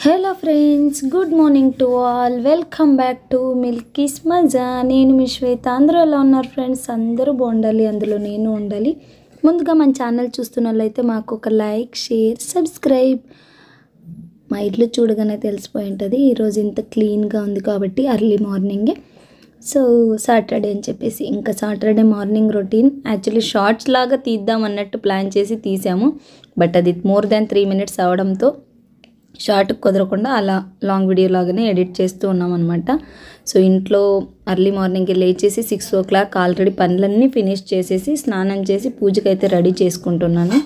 Hello friends, good morning to all. Welcome back to Milky's మజా. నేను మీ శ్వేత. అందరూ ఎలా ఉన్నారు ఫ్రెండ్స్? అందరూ బాగుండాలి, అందులో నేను ఉండాలి. ముందుగా మన ఛానల్ చూస్తున్న వాళ్ళైతే మాకు ఒక లైక్, షేర్, సబ్స్క్రైబ్. మా ఇల్లు చూడగానే తెలిసిపోయి ఉంటుంది ఈరోజు ఇంత క్లీన్గా ఉంది కాబట్టి ఎర్లీ మార్నింగే. సో సాటర్డే అని చెప్పేసి ఇంకా Saturday morning routine actually shorts లాగా తీద్దాం అన్నట్టు ప్లాన్ చేసి తీసాము. బట్ అది మోర్ దాన్ 3 minutes అవడంతో షార్ట్ కుదరకుండా అలా లాంగ్ వీడియో లాగానే ఎడిట్ చేస్తూ ఉన్నాం అనమాట. సో ఇంట్లో ఎర్లీ మార్నింగ్కి లేచేసి 6 o'clock ఆల్రెడీ పనులన్నీ ఫినిష్ చేసేసి స్నానం చేసి పూజకైతే రెడీ చేసుకుంటున్నాను.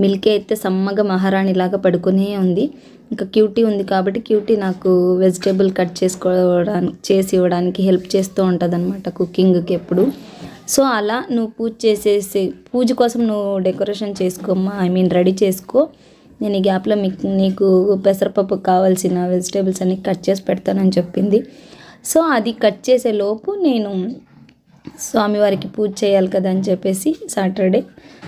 మిల్కీ అయితే సమ్మగా మహారాణిలాగా పడుకునే ఉంది. ఇంకా క్యూటీ ఉంది కాబట్టి క్యూటీ నాకు వెజిటేబుల్ కట్ చేసి ఇవ్వడానికి హెల్ప్ చేస్తూ ఉంటుంది అనమాట కుకింగ్కి ఎప్పుడు. సో అలా నువ్వు పూజ చేసేసి పూజ కోసం నువ్వు డెకరేషన్ చేసుకోమ్మా, రెడీ చేసుకో, నేను ఈ గ్యాప్లో నీకు పెసరపప్పు కావాల్సిన వెజిటేబుల్స్ అన్నీ కట్ చేసి పెడతానని చెప్పింది. సో అది కట్ చేసే లోపు నేను స్వామివారికి పూజ చేయాలి కదా అని చెప్పేసి సాటర్డే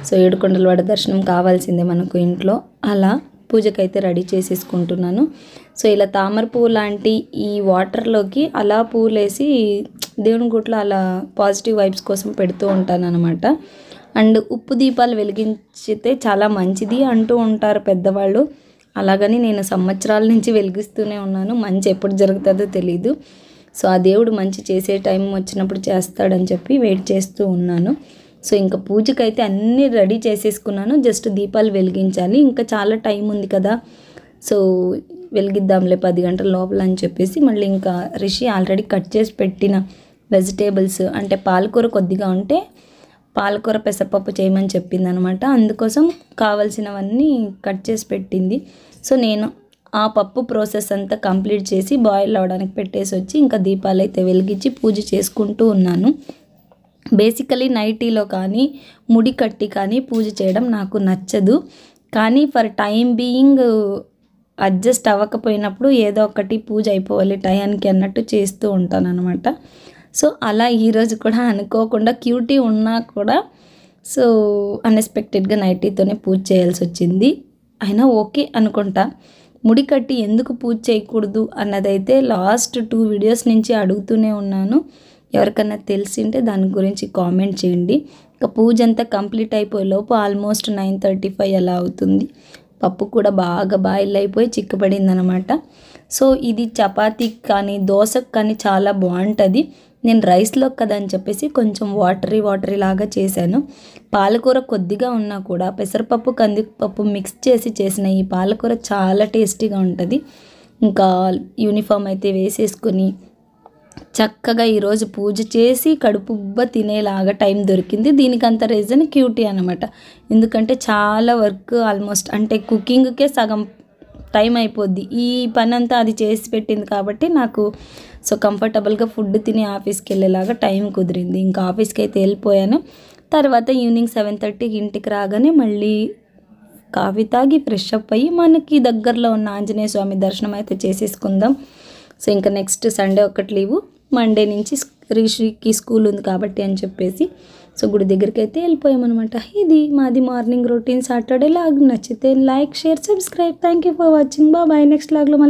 సో ఏడుకొండలవాడ దర్శనం కావాల్సిందే మనకు ఇంట్లో, అలా పూజకైతే రెడీ చేసేసుకుంటున్నాను. సో ఇలా తామర పువ్వు లాంటి ఈ వాటర్లోకి అలా పువ్వులు వేసి దేవుని గుట్లో అలా పాజిటివ్ వైబ్స్ కోసం పెడుతూ ఉంటాను అనమాట. అండ్ ఉప్పు దీపాలు వెలిగించితే చాలా మంచిది అంటూ ఉంటారు పెద్దవాళ్ళు. అలాగని నేను సంవత్సరాల నుంచి వెలిగిస్తూనే ఉన్నాను. మంచి ఎప్పుడు జరుగుతుందో తెలీదు. సో ఆ దేవుడు మంచి చేసే టైం వచ్చినప్పుడు చేస్తాడని చెప్పి వెయిట్ చేస్తూ ఉన్నాను. సో ఇంకా పూజకైతే అన్నీ రెడీ చేసేసుకున్నాను. జస్ట్ దీపాలు వెలిగించాలి, ఇంకా చాలా టైం ఉంది కదా, సో వెలిగిద్దాంలే 10 గంటల లోపల అని చెప్పేసి మళ్ళీ ఇంకా రిషి ఆల్రెడీ కట్ చేసి పెట్టిన వెజిటేబుల్స్ అంటే పాలకూర కొద్దిగా ఉంటే పాలకూర పెసరపప్పు చేయమని చెప్పింది అనమాట. అందుకోసం కావాల్సినవన్నీ కట్ చేసి పెట్టింది. సో నేను ఆ పప్పు ప్రాసెస్ అంతా కంప్లీట్ చేసి బాయిల్ అవ్వడానికి పెట్టేసి వచ్చి ఇంకా దీపాలు అయితే వెలిగించి పూజ చేసుకుంటూ ఉన్నాను. బేసికలీ నైటీలో కానీ ముడి కట్టి కానీ పూజ చేయడం నాకు నచ్చదు. కానీ ఫర్ టైం బీయింగ్ అడ్జస్ట్ అవ్వకపోయినప్పుడు ఏదో ఒకటి పూజ అయిపోవాలి టయానికి అన్నట్టు చేస్తూ ఉంటాను అనమాట. సో అలా ఈరోజు కూడా అనుకోకుండా క్యూటీ ఉన్నా కూడా సో అన్ఎక్స్పెక్టెడ్గా నైటీతోనే పూజ చేయాల్సి వచ్చింది. అయినా ఓకే అనుకుంటా. ముడి కట్టి ఎందుకు పూజ చేయకూడదు అన్నదైతే లాస్ట్ 2 videos నుంచి అడుగుతూనే ఉన్నాను. ఎవరికన్నా తెలిసింటే దాని గురించి కామెంట్ చేయండి. ఇంకా పూజ అంతా కంప్లీట్ అయిపోయే లోపు ఆల్మోస్ట్ 9:35 అలా అవుతుంది. పప్పు కూడా బాగా బాయిల్ అయిపోయి చిక్కబడింది అనమాట. సో ఇది చపాతీకి కానీ దోశకు కానీ చాలా బాగుంటుంది. నేను రైస్లో కదా అని చెప్పేసి కొంచెం వాటరీ లాగా చేశాను. పాలకూర కొద్దిగా ఉన్నా కూడా పెసరపప్పు కందిపప్పు మిక్స్ చేసి చేసిన ఈ పాలకూర చాలా టేస్టీగా ఉంటుంది. ఇంకా యూనిఫామ్ అయితే వేసేసుకొని చక్కగా ఈరోజు పూజ చేసి కడుపుబ్బ తినేలాగా టైం దొరికింది. దీనికి అంత రీజన్ క్యూటీ అనమాట. ఎందుకంటే చాలా వర్క్ ఆల్మోస్ట్ అంటే కుకింగ్కే సగం టైం అయిపోద్ది. ఈ పని అంతా అది చేసి పెట్టింది కాబట్టి నాకు సో కంఫర్టబుల్గా ఫుడ్ తిని ఆఫీస్కి వెళ్ళేలాగా టైం కుదిరింది. ఇంకా ఆఫీస్కి అయితే వెళ్ళిపోయాను. తర్వాత ఈవినింగ్ 7:30కి ఇంటికి రాగానే మళ్ళీ కాఫీ తాగి ఫ్రెష్ అప్ అయ్యి మనకి దగ్గరలో ఉన్న ఆంజనేయ స్వామి దర్శనం అయితే చేసేసుకుందాం. సో ఇంకా నెక్స్ట్ సండే ఒకటి లీవు, మండే నుంచి రిషికి స్కూల్ ఉంది కాబట్టి అని చెప్పేసి సో గుడి దగ్గరికి అయితే వెళ్ళిపోయామన్నమాట. ఇది మాది మార్నింగ్ రొటీన్ సాటర్డే లాగ్. నచ్చితే like, share, subscribe. Thank you for watching. Bye. Next లాగ్లో మళ్ళీ